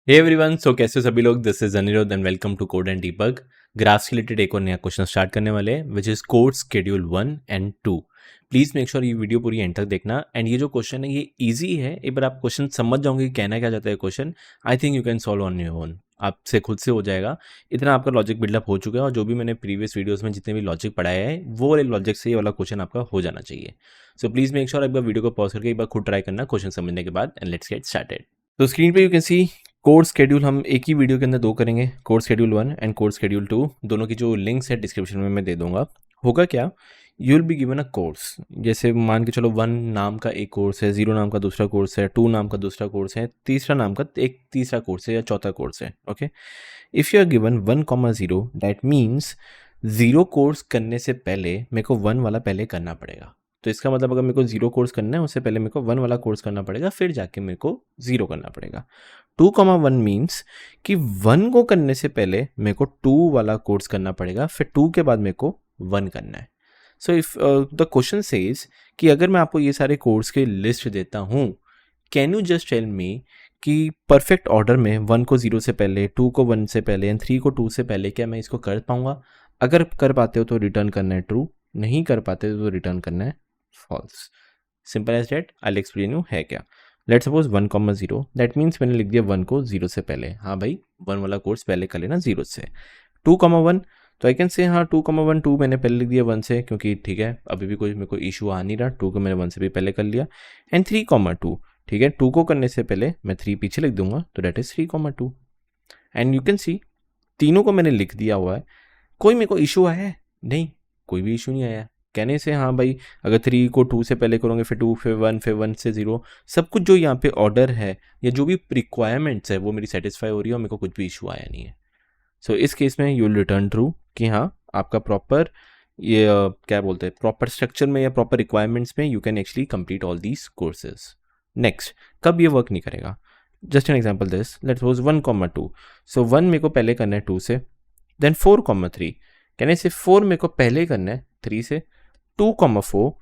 Hey everyone, सो कैसे हो सभी लोग। This is Anirudh and welcome to code and debug. Graphs related एक और नया क्वेश्चन स्टार्ट करने वाले हैं which is code schedule 1 and 2। Please make sure ये वीडियो पूरी एंड तक देखना। एंड ये जो क्वेश्चन है ये इजी है। एक बार आप क्वेश्चन समझ जाओगे कि कहना क्या चाहता है question, I think you can solve on your own. आपसे खुद से हो जाएगा। इतना आपका लॉजिक बिल्डअप हो चुका है और जो भी मैंने प्रीवियस वीडियोस में जितने भी लॉजिक पढ़ाया है वो वाले लॉजिक से ये वाला क्वेश्चन आपका हो जाना चाहिए। सो प्लीज मेक श्योर एक बार वीडियो को पॉज करके एक बार खुद ट्राई करना क्वेश्चन समझने के बाद, एंड लेट्स गेट स्टार्टेड। तो स्क्रीन पे you can C course schedule हम एक ही वीडियो के अंदर दो करेंगे, course schedule 1 and course schedule 2। दोनों की जो लिंक्स है डिस्क्रिप्शन में मैं दे दूंगा। होगा क्या, you will be given a course. जैसे मान के चलो 1 नाम का एक कोर्स है, 0 नाम का दूसरा कोर्स है, 2 नाम का दूसरा कोर्स है, तीसरा नाम का एक तीसरा कोर्स है या चौथा कोर्स है। Okay, if you are given 1,0 that means 0 course करने से पहले मेरे को 1 वाला पहले करना पड़ेगा। तो इसका मतलब अगर मेरे को 0 कोर्स करना है उससे पहले मेरे को 1 वाला कोर्स करना पड़ेगा, फिर जाके मेरे को 0 करना पड़ेगा। 2,1 मीन्स कि 1 को करने से पहले मेरे को 2 वाला कोर्स करना पड़ेगा, फिर 2 के बाद मेरे को 1 करना है। So if the question says कि अगर मैं आपको ये सारे कोर्स के लिस्ट देता हूँ, can you just tell me कि परफेक्ट ऑर्डर में 1 को 0 से पहले, 2 को 1 से पहले एंड 3 को 2 से पहले क्या मैं इसको कर पाऊंगा? अगर कर पाते हो तो रिटर्न करना है ट्रू, नहीं कर पाते तो रिटर्न करना है false. Simple as that. I explain you है क्या। लेट सपोज 1,0 दैट मीन्स मैंने लिख दिया 1 को 0 से पहले। हाँ भाई, 1 वाला कोर्स पहले कर लेना 0 से। 2,1 तो आई कैन से हाँ 2,1 2 मैंने पहले लिख दिया 1 से, क्योंकि ठीक है अभी भी कोई मेरे को इशू आ नहीं रहा। 2 को मैंने 1 से भी पहले कर लिया। एंड 3,2 ठीक है, 2 को करने से पहले मैं 3 पीछे लिख दूंगा, तो that is 3,2। And you can see तीनों को मैंने लिख दिया हुआ है। कोई मेरे को इशू आया है? नहीं, कोई भी इशू नहीं आया। कहने से हाँ भाई, अगर 3 को 2 से पहले करोगे, फिर 2, फिर 1 से 0, सब कुछ जो यहाँ पे ऑर्डर है या जो भी रिक्वायरमेंट्स है वो मेरी सेटिस्फाई हो रही है और मेरे को कुछ भी इशू आया नहीं है। सो इस केस में यू विल रिटर्न ट्रू कि हाँ आपका प्रॉपर ये क्या बोलते हैं, प्रॉपर स्ट्रक्चर में या प्रॉपर रिक्वायरमेंट्स में you can actually complete all these courses. Next, कब ये वर्क नहीं करेगा? Just an example this, let's suppose 1,2। सो 1 मेरे को पहले करना है 2 से, देन 4,3 कहने से 4 मेरे को पहले करना है 3 से, 2,4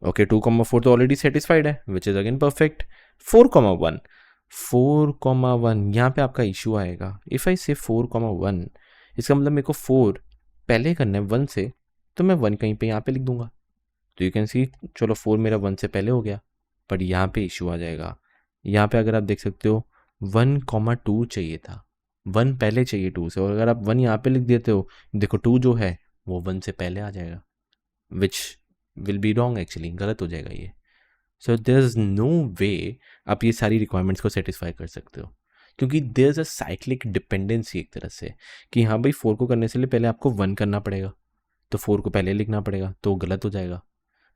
ओके 2,4 तो ऑलरेडी सेटिस्फाइड है विच इज अगेन परफेक्ट। 4,1 यहाँ पे आपका इशू आएगा। इफ़ आई से 4,1 इसका मतलब मेरे को 4 पहले करना है 1 से, तो मैं 1 कहीं पे यहाँ पे लिख दूंगा। तो यू कैन सी चलो 4 मेरा 1 से पहले हो गया, बट यहाँ पे इशू आ जाएगा। यहाँ पे अगर आप देख सकते हो 1,2 चाहिए था, 1 पहले चाहिए 2 से, और अगर आप 1 यहाँ पे लिख देते हो, देखो 2 जो है वो 1 से पहले आ जाएगा, which will be wrong, actually गलत हो जाएगा ये। सो देयर इज नो वे आप ये सारी रिक्वायरमेंट्स को सेटिस्फाई कर सकते हो, क्योंकि there is a cyclic dependency एक तरह से कि हाँ भाई 4 को करने से पहले आपको 1 करना पड़ेगा, तो 4 को पहले लिखना पड़ेगा, तो गलत हो जाएगा।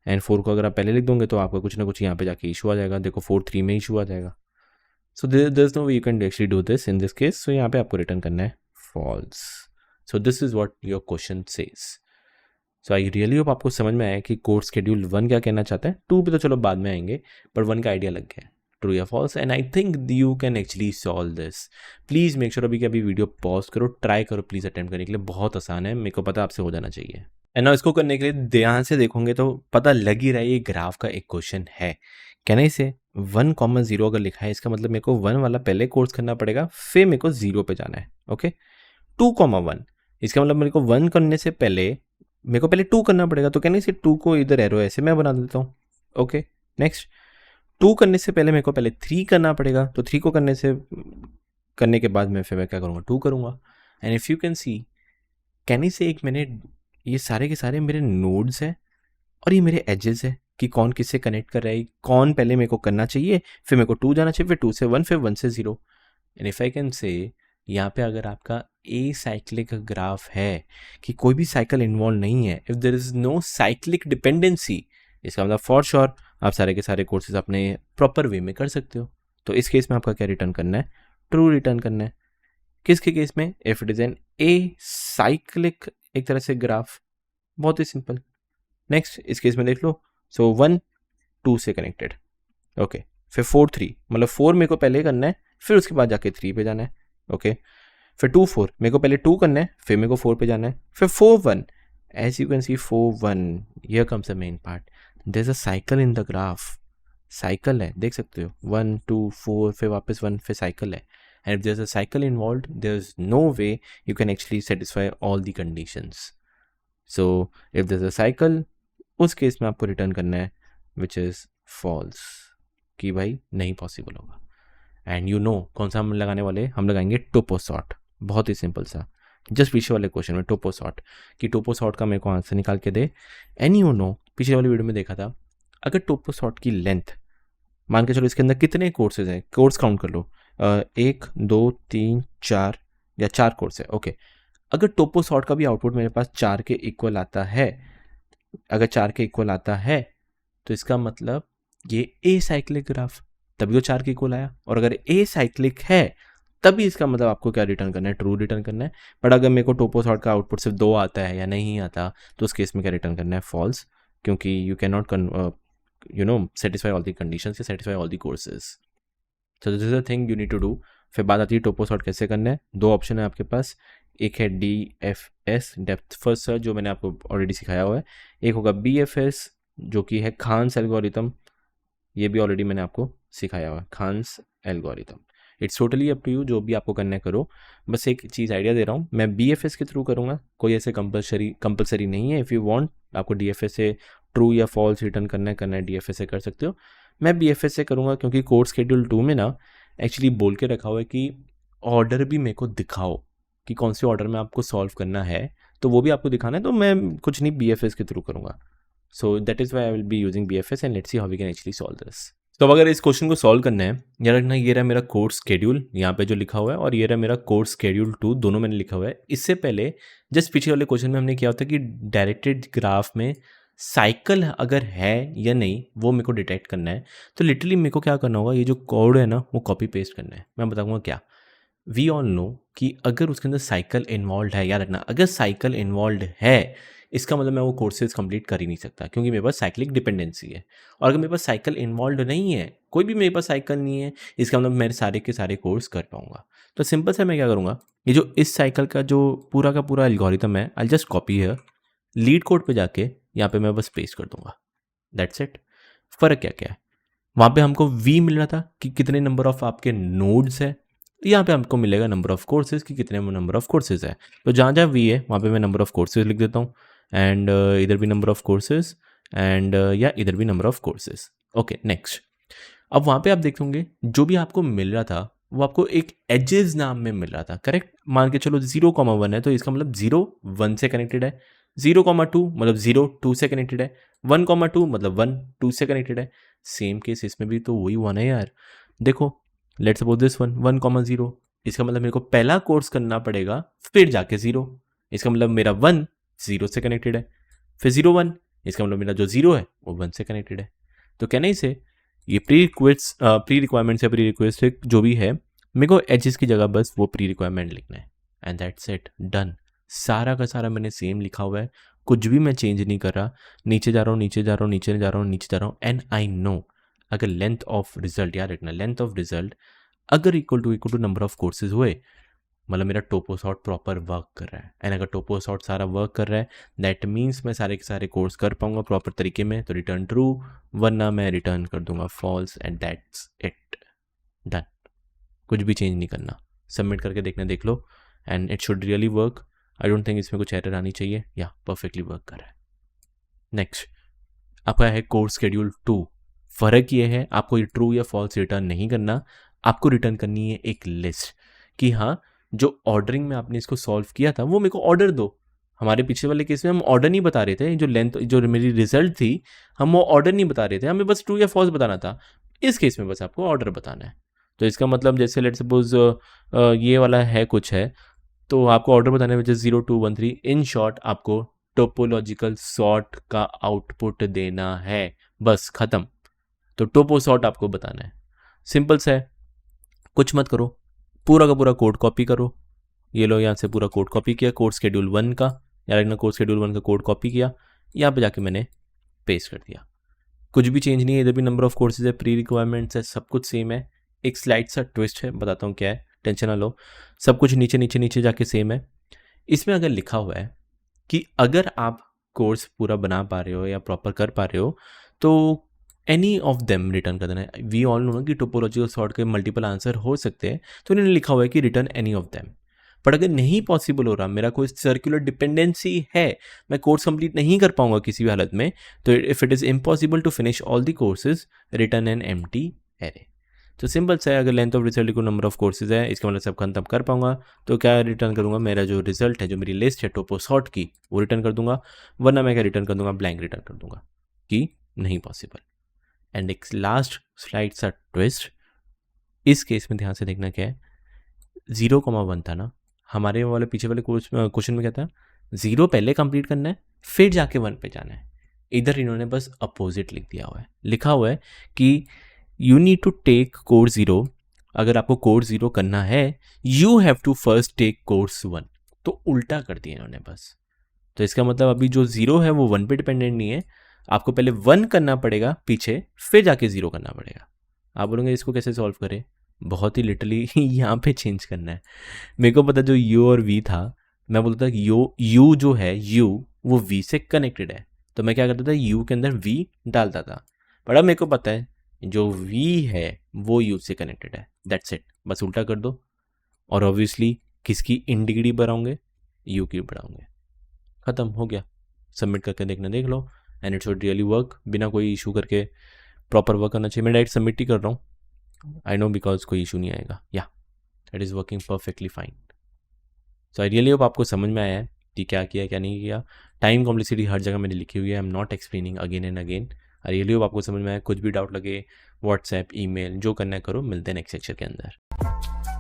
एंड 4 को अगर आप पहले लिख दोगे तो आपका कुछ ना कुछ यहाँ पे जाके इशू आ जाएगा। देखो 4,3 में इशू आ जाएगा। So there is no way you can actually do this in this case. So यहाँ पे आपको रिटर्न करना है false. So this is what your question says. So I really hope आपको समझ में आया कि कोर्स शेड्यूल 1 क्या कहना चाहता है। 2 पे तो चलो बाद में आएंगे, बट 1 का आइडिया लग गया है, ट्रू या false. And I think you can actually solve this. Please make sure अभी के अभी वीडियो पॉज करो, ट्राई करो प्लीज़ अटेम्प्ट करने के लिए। बहुत आसान है, मेरे को पता आपसे हो जाना चाहिए। एंड ना इसको करने के लिए ध्यान से देखोगे तो पता लग ही रहा है ये ग्राफ का एक क्वेश्चन है। कहना इसे 1,0 अगर लिखा है, इसका मतलब मेरे को 1 वाला पहले कोर्स करना पड़ेगा, फिर मेरे को 0 पे जाना है। ओके, 2,1 इसका मतलब मेरे को 1 करने से पहले मेरे को पहले 2 करना पड़ेगा, तो कहने से 2 को इधर एरो ऐसे मैं बना देता हूँ। ओके, नेक्स्ट 2 करने से पहले मेरे को पहले 3 करना पड़ेगा, तो 3 को करने के बाद मैं फिर मैं क्या करूँगा, 2 करूँगा। एंड इफ़ यू कैन सी कहने से एक मैंने ये सारे के सारे मेरे नोड्स हैं और ये मेरे एजेस है कि कौन किससे कनेक्ट कर रहा है, कौन पहले मेरे को करना चाहिए, फिर मेरे को 2 जाना चाहिए, फिर 2 से 1, फिर 1 से 0। And if I can say यहाँ पे अगर आपका ए साइक्लिक ग्राफ है कि कोई भी साइकिल इन्वॉल्व नहीं है, if there is no cyclic dependency, इसका मतलब फॉर श्योर आप सारे के सारे कोर्सेज अपने प्रॉपर वे में कर सकते हो। तो इस केस में आपका क्या रिटर्न करना है, ट्रू रिटर्न करना है। किसके केस में? If it is an acyclic एक तरह से ग्राफ, बहुत ही सिंपल। नेक्स्ट इस केस में देख लो, सो 1 2 से कनेक्टेड, ओके, फिर 4 3 मतलब 4 मेरे को पहले करना है, फिर उसके बाद जाके 3 पे जाना है। ओके, फिर 2 4 मेरे को पहले 2 करना है, फिर मेरे को 4 पे जाना है, फिर 4 1 as you can see 4 1 here comes the main part, there is a cycle in the graph. Cycle है, देख सकते हो 1 2 4 फिर वापस 1, फिर साइकिल है। and if there's a cycle involved, there's no way you can actually satisfy all the conditions. So if there's a cycle, उस case में आपको रिटर्न करना है which is false, कि भाई नहीं पॉसिबल होगा. एंड यू नो कौन सा हम लगाने वाले, हम लगाएंगे टोपोसॉर्ट. बहुत ही सिंपल सा, जस्ट पीछे वाले क्वेश्चन में टोपोसॉर्ट, कि टोपोसॉर्ट का मेरे को आंसर निकाल के दे. एंड यू नो पिछले वाली वीडियो में देखा था, अगर टोपोसॉर्ट की लेंथ मान के चलो इसके अंदर कितने कोर्सेज हैं, कोर्स काउंट कर लो, 1 2 3 4 या 4 कोर्स है. ओके, अगर टोपोसॉर्ट का भी आउटपुट मेरे पास 4 के इक्वल आता है, अगर 4 के इक्वल आता है तो इसका मतलब ये ए साइक्लिक ग्राफ, तभी तो 4 के इक्वल आया. और अगर ए साइक्लिक है तभी इसका मतलब आपको क्या रिटर्न करना है, ट्रू रिटर्न करना है. बट अगर मेरे को टोपोसॉर्ट का आउटपुट सिर्फ 2 आता है या नहीं आता, तो उस केस में क्या रिटर्न करना है, फॉल्स, क्योंकि you can not satisfy all the conditions, satisfy all the courses. So this is the thing you need to do. फिर बात आती है टोपोसॉर्ट कैसे करना है. 2 ऑप्शन है आपके पास, एक है DFS डेप्थ फर्स्ट सर्च जो मैंने आपको ऑलरेडी सिखाया हुआ है, एक होगा BFS जो कि है खान्स एल्गोरिथम, ये भी ऑलरेडी मैंने आपको सिखाया हुआ है, Kahn's algorithm. It's totally up to you, जो भी आपको करना है करो. बस एक चीज़ आइडिया दे रहा हूँ, मैं BFS के थ्रू करूँगा, कोई ऐसे कंपलसरी नहीं है. इफ़ यू वांट आपको DFS से ट्रू या फॉल्स रिटर्न करना है DFS से कर सकते हो. मैं BFS से करूँगा क्योंकि कोर्स शेड्यूल 2 में ना एक्चुअली बोल के रखा हुआ है कि ऑर्डर भी मेरे को दिखाओ कि कौन से ऑर्डर में आपको सॉल्व करना है, तो वो भी आपको दिखाना है. तो मैं कुछ नहीं BFS के थ्रू करूँगा. So that is why I will be using BFS and let's see how we can actually solve this. तो अगर इस क्वेश्चन को सॉल्व करना है, याद रखना ये रहा मेरा कोर्स शेड्यूल यहाँ पे जो लिखा हुआ है, और ये रहा मेरा कोर्स शेड्यूल 2, दोनों मैंने लिखा हुआ है. इससे पहले जस्ट पीछे वाले क्वेश्चन में हमने किया होता कि डायरेक्टेड ग्राफ में साइकिल अगर है या नहीं वो मेरे को डिटेक्ट करना है. तो लिटरली मेरे को क्या करना होगा, ये जो कोड है ना वो कॉपी पेस्ट करना है. मैं बताऊंगा क्या. वी ऑल नो कि अगर उसके अंदर साइकिल इन्वॉल्व है, याद रखना अगर साइकिल इन्वॉल्व है, इसका मतलब मैं वो कोर्सेज कंप्लीट कर ही नहीं सकता, क्योंकि मेरे पास साइक्लिक डिपेंडेंसी है. और अगर मेरे पास साइकिल इन्वॉल्व नहीं है, कोई भी मेरे पास साइकिल नहीं है, इसका मतलब मैं सारे के सारे कोर्स कर पाऊंगा. तो सिंपल से मैं क्या करूँगा, ये जो इस साइकिल का जो पूरा का पूरा एल्गोरिथम है, आई जस्ट कॉपी है, लीड कोड पे जाके यहाँ पे मैं बस पेस्ट कर दूंगा. That's it. फ़र्क क्या क्या है, वहाँ पे हमको V मिल रहा था कि कितने नंबर ऑफ आपके नोड्स है, यहाँ पे हमको मिलेगा नंबर ऑफ कोर्सेज कि कितने नंबर ऑफ कोर्सेज है. तो जहाँ जहाँ V है वहाँ पे मैं नंबर ऑफ कोर्सेज लिख देता हूँ, एंड इधर भी नंबर ऑफ कोर्सेज, एंड या इधर भी number of courses. Okay, next. अब वहाँ पे आप देखेंगे जो भी आपको मिल रहा था वो आपको एक एजेस नाम में मिल रहा था, करेक्ट. मान के चलो 0,1 है तो इसका मतलब 0 1 से कनेक्टेड है, 0,2 मतलब 0 2 से कनेक्टेड है, 1,2 मतलब 1 2 से कनेक्टेड है. सेम केस इसमें भी तो वही 1 है यार. देखो लेट्स सपोज दिस 1,0, इसका मतलब मेरे को पहला कोर्स करना पड़ेगा फिर जाके 0. इसका मतलब मेरा 1 0 से कनेक्टेड है, फिर 0 1, इसका मतलब मेरा जो 0 है वो 1 से कनेक्टेड है. तो कहना ही से ये प्री रिक्वायरमेंट्स या प्री रिक्वेस्ट जो भी है, मेरे को एजेस की जगह बस वो प्री रिक्वायरमेंट लिखना है, एंड दैट्स इट, डन. सारा का सारा मैंने सेम लिखा हुआ है, कुछ भी मैं चेंज नहीं कर रहा. नीचे जा रहा हूँ, नीचे जा रहा हूँ, नीचे जा रहा हूँ, नीचे जा रहा हूँ. एंड आई नो अगर लेंथ ऑफ रिजल्ट, याद रखना लेंथ ऑफ रिजल्ट अगर equal to number of courses हुए, मतलब मेरा टोपोसॉर्ट प्रॉपर वर्क कर रहा है. एंड अगर टोपोसॉर्ट सारा वर्क कर रहा है दैट मीन्स मैं सारे के सारे कोर्स कर पाऊंगा प्रॉपर तरीके में, तो रिटर्न ट्रू, वरना मैं रिटर्न कर दूंगा false, and that's it, done. कुछ भी चेंज नहीं करना, सबमिट करके देखना, देख लो, and it should really work. I don't think इसमें कुछ एरर आनी चाहिए, या परफेक्टली वर्क कर रहा है. नेक्स्ट आपका है कोर्स शेड्यूल 2. फ़र्क ये है आपको ये ट्रू या फॉल्स रिटर्न नहीं करना, आपको रिटर्न करनी है एक लिस्ट कि हाँ जो ऑर्डरिंग में आपने इसको सॉल्व किया था वो मेरे को ऑर्डर दो. हमारे पीछे वाले केस में हम ऑर्डर नहीं बता रहे थे, जो लेंथ जो मेरी रिजल्ट थी हम वो ऑर्डर नहीं बता रहे थे, हमें बस ट्रू या फॉल्स बताना था. इस केस में बस आपको ऑर्डर बताना है. तो इसका मतलब जैसे लेट सपोज ये वाला है कुछ है, तो आपको ऑर्डर बताने में जैसे 0 2 1 3, इन शॉर्ट आपको टोपोलॉजिकल सॉर्ट का आउटपुट देना है, बस खत्म. तो टोपो सॉर्ट आपको बताना है, सिंपल सा है, कुछ मत करो, पूरा का पूरा कोड कॉपी करो. ये लो यहाँ से पूरा कोड कॉपी किया कोर्स शेड्यूल 1 का, यार ना कोर्स शेड्यूल 1 का कोड कॉपी किया, यहाँ पे जाके मैंने पेस्ट कर दिया. कुछ भी चेंज नहीं है, इधर भी नंबर ऑफ कोर्सेज है, प्री रिक्वायरमेंट्स है, सब कुछ सेम है. एक स्लाइड सा ट्विस्ट है, बताता हूँ क्या है, टेंशन ना लो. सब कुछ नीचे नीचे नीचे जाके सेम है. इसमें अगर लिखा हुआ है कि अगर आप कोर्स पूरा बना पा रहे हो या प्रॉपर कर पा रहे हो तो एनी ऑफ देम रिटर्न कर देना है। वी ऑल नो ना कि टोपोलॉजिकल सॉर्ट के मल्टीपल आंसर हो सकते हैं, तो इन्होंने लिखा हुआ है कि return any of them. But अगर नहीं पॉसिबल हो रहा, मेरा कोई सर्कुलर डिपेंडेंसी है, मैं कोर्स कंप्लीट नहीं कर पाऊंगा किसी भी हालत में, तो if it is impossible to finish all the courses, return an empty array. तो सिंपल सा है, अगर लेंथ ऑफ रिजल्ट को नंबर ऑफ कोर्सेज है, इसका मतलब सब खत्म कर पाऊंगा, तो क्या रिटर्न करूंगा, मेरा जो रिजल्ट है, जो मेरी लिस्ट है टोपो सॉर्ट की, वो रिटर्न कर दूंगा। वरना मैं क्या रिटर्न कर दूंगा, ब्लैंक रिटर्न कर दूंगा कि नहीं पॉसिबल। एंड एक लास्ट स्लाइड सा ट्विस्ट, इस केस में ध्यान से देखना क्या है, 0,1 था ना, हमारे वाले पीछे वाले क्वेश्चन में क्या था, 0 पहले कंप्लीट करना है फिर जाके 1 पे जाना है। इधर इन्होंने बस अपोजिट लिख दिया हुआ है, लिखा हुआ है कि you need to take course 0, अगर आपको कोर्स 0 करना है you have to first take course 1, तो उल्टा कर दिया इन्होंने बस। तो इसका मतलब अभी जो 0 है वो 1 पे डिपेंडेंट नहीं है, आपको पहले 1 करना पड़ेगा पीछे, फिर जाके 0 करना पड़ेगा। आप बोलोगे इसको कैसे सॉल्व करें, बहुत ही लिटरली यहाँ पे चेंज करना है। मेरे को पता जो यू और वी था, मैं बोलता था यू जो है यू वो वी से कनेक्टेड है, तो मैं क्या करता था, यू के अंदर वी डालता था। पर अब मेरे को पता है जो वी है वो यू से कनेक्टेड है, दैट्स इट, बस उल्टा कर दो। और ऑब्वियसली किसकी इन डिग्री बढ़ाओगे, यू की बढ़ाओगे, ख़त्म हो गया। सबमिट करके देखना, देख लो, and it should really work, बिना कोई इशू करके प्रॉपर वर्क करना चाहिए। मैं डायरेक्ट सबमिट ही कर रहा हूँ, आई नो, बिकॉज कोई इशू नहीं आएगा। या it is working perfectly fine. So I really hope आपको समझ में आया है कि क्या किया क्या नहीं किया। टाइम कॉम्प्लेक्सिटी हर जगह मैंने लिखी हुई है, I am not explaining again and again. I really hope आपको समझ में आया। कुछ भी डाउट लगे, व्हाट्सएप, ईमेल, जो करना है करो। मिलते हैं नेक्स्ट सेक्शन के अंदर।